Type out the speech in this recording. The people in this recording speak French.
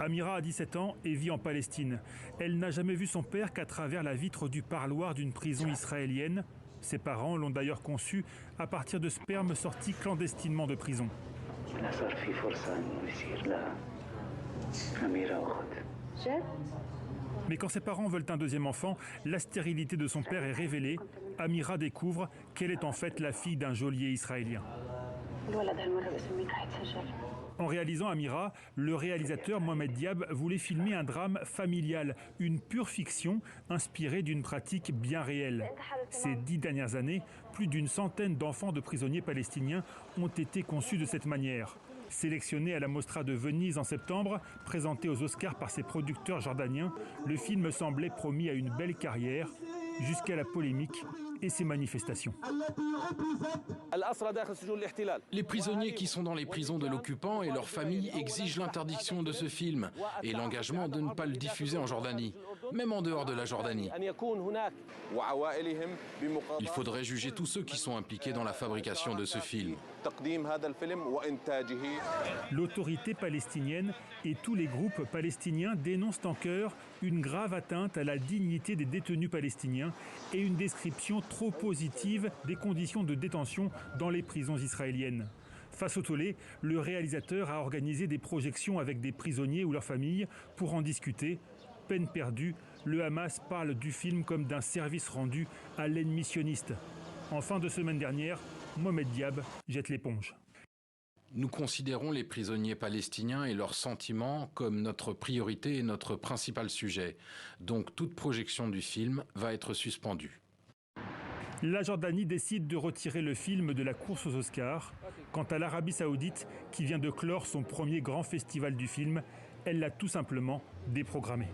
Amira a 17 ans et vit en Palestine. Elle n'a jamais vu son père qu'à travers la vitre du parloir d'une prison israélienne. Ses parents l'ont d'ailleurs conçu à partir de sperme sortis clandestinement de prison. Mais quand ses parents veulent un deuxième enfant, la stérilité de son père est révélée. Amira découvre qu'elle est en fait la fille d'un geôlier israélien. En réalisant Amira, le réalisateur Mohamed Diab voulait filmer un drame familial, une pure fiction inspirée d'une pratique bien réelle. Ces 10 dernières années, plus d'une centaine d'enfants de prisonniers palestiniens ont été conçus de cette manière. Sélectionné à la Mostra de Venise en septembre, présenté aux Oscars par ses producteurs jordaniens, le film semblait promis à une belle carrière, jusqu'à la polémique et ses manifestations. Les prisonniers qui sont dans les prisons de l'occupant et leurs familles exigent l'interdiction de ce film et l'engagement de ne pas le diffuser en Jordanie, même en dehors de la Jordanie. Il faudrait juger tous ceux qui sont impliqués dans la fabrication de ce film. L'autorité palestinienne et tous les groupes palestiniens dénoncent en chœur une grave atteinte à la dignité des détenus palestiniens et une description trop positive des conditions de détention dans les prisons israéliennes. Face au tollé, le réalisateur a organisé des projections avec des prisonniers ou leurs familles pour en discuter. Peine perdue, le Hamas parle du film comme d'un service rendu à l'ennemi sioniste. En fin de semaine dernière, Mohamed Diab jette l'éponge. Nous considérons les prisonniers palestiniens et leurs sentiments comme notre priorité et notre principal sujet. Donc toute projection du film va être suspendue. La Jordanie décide de retirer le film de la course aux Oscars. Quant à l'Arabie Saoudite, qui vient de clore son premier grand festival du film, elle l'a tout simplement déprogrammé.